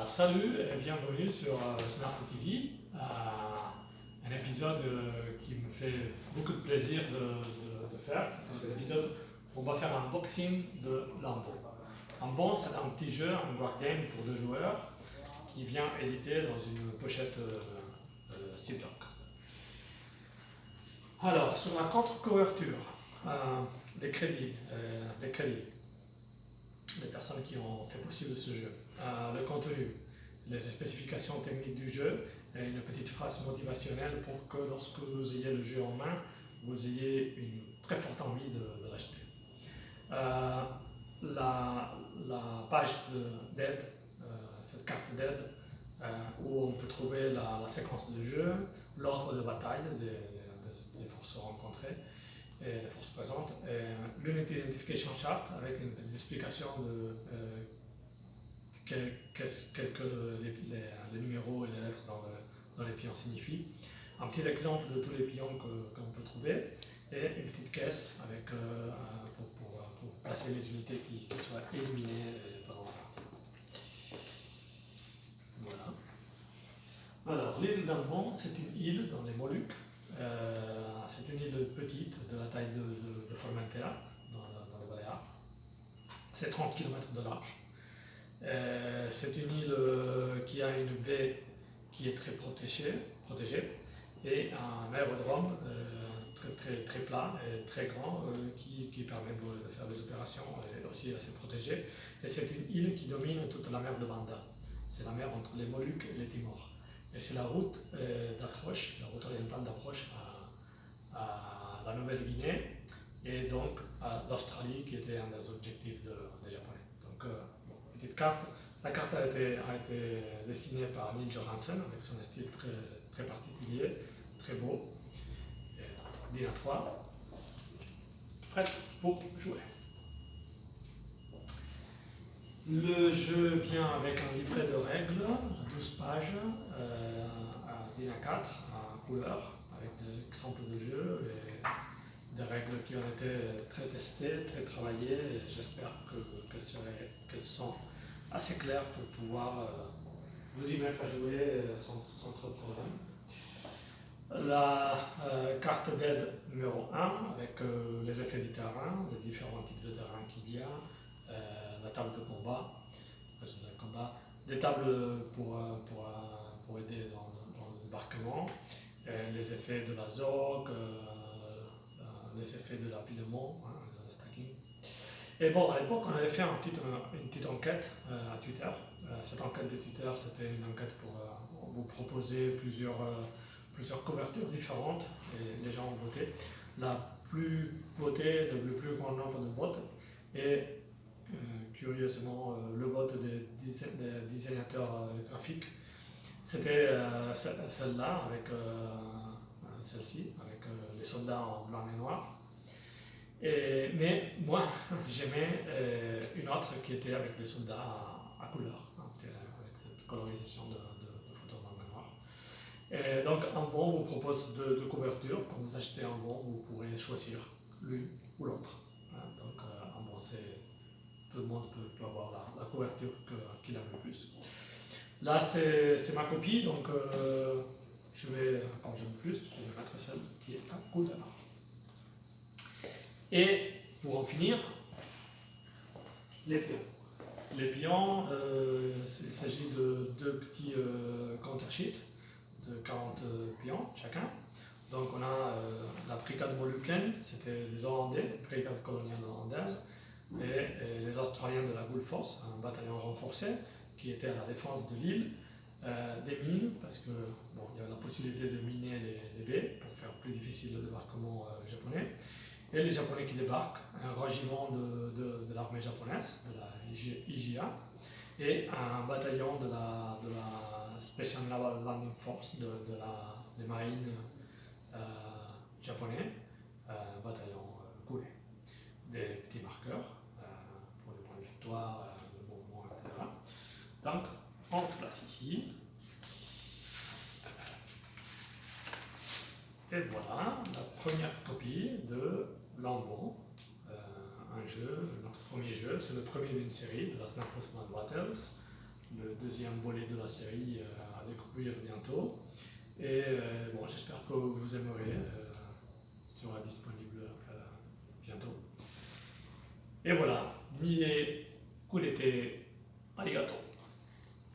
Salut et bienvenue sur Snarfo TV, un épisode qui me fait beaucoup de plaisir de faire. C'est l'épisode où on va faire un unboxing de Lambo. Lambo, c'est un petit jeu, un wargame pour 2 joueurs qui vient édité dans une pochette Ziploc. Alors, sur la contre-couverture, les crédits, les personnes qui ont fait possible ce jeu, le contenu, les spécifications techniques du jeu et une petite phrase motivationnelle pour que lorsque vous ayez le jeu en main, vous ayez une très forte envie de l'acheter. La page d'aide, cette carte d'aide, où on peut trouver la séquence de jeu, l'ordre de bataille des forces rencontrées et les forces présentes, l'Unity Identification Chart avec une petite explication de qu'est-ce que les numéros et les lettres dans les pions signifient, un petit exemple de tous les pions qu'on peut trouver et une petite caisse avec, pour placer les unités qui soient éliminées pendant la partie. Voilà. Alors, l'île d'Albon, c'est une île dans les Moluques. C'est une île petite, de la taille de Formentera, dans les Baléares. C'est 30 km de large. C'est une île qui a une baie qui est très protégée et un aérodrome très plat et très grand qui permet de faire des opérations et aussi assez protégé. Et c'est une île qui domine toute la mer de Banda. C'est la mer entre les Moluques et les Timors. Et c'est la route d'approche, la route orientale d'approche à la Nouvelle-Guinée et donc à l'Australie qui était un des objectifs des Japonais. Donc, petite carte. La carte a été dessinée par Neil Johansson avec son style très particulier, très beau. DIN A3, prête pour jouer. Le jeu vient avec un livret de règles, 12 pages, à DIN A4, en couleur, avec des exemples de jeu et des règles qui ont été très testées, très travaillées, et j'espère qu'elles sont assez claires pour pouvoir vous y mettre à jouer sans trop de problème. La carte d'aide numéro 1 avec les effets du terrain, les différents types de terrain qu'il y a, la table de combat, des tables pour aider dans le débarquement, les effets de la zogue, les effets de l'empilement, le stacking. Et bon, à l'époque, on avait fait une petite enquête à Twitter. Cette enquête de Twitter, c'était une enquête pour vous proposer plusieurs couvertures différentes et les gens ont voté. La plus votée, le plus grand nombre de votes et curieusement le vote des designateurs graphiques, c'était celle-là, avec celle-ci, avec les soldats en blanc et noir. Mais moi, j'aimais une autre qui était avec des soldats à couleur, avec cette colorisation de photos blanc et noir. Et donc, un bon vous propose deux couvertures. Quand vous achetez un bon, vous pourrez choisir l'une ou l'autre. Donc, un bon, tout le monde peut avoir la couverture qu'il aime le plus. Là, c'est ma copie, donc je vais, comme j'aime plus, je vais mettre celle qui est à couleur. Et pour en finir, les pions. Les pions, il s'agit de 2 petits counter sheets de 40 pions chacun. Donc on a la brigade Molukken, c'était des Hollandais, brigade coloniale hollandaise, et les Australiens de la Gulf Force, un bataillon renforcé qui était à la défense de l'île, des mines, parce que il y a la possibilité de miner les baies pour faire plus difficile le débarquement japonais. Et les Japonais qui débarquent, un régiment de l'armée japonaise, de la IJA, et un bataillon de la Special Naval Landing Force, des marines japonais, bataillon Kure. Des petits marqueurs pour les points de victoire, le mouvement, etc. Donc, on place ici. Et voilà la première copie de Lambo, un jeu, notre premier jeu, c'est le premier d'une série de la Snarfo Smart Battles. le deuxième volet de la série à découvrir bientôt. Et bon, j'espère que vous aimerez. Sera disponible bientôt. Et voilà, mille kurete arigato.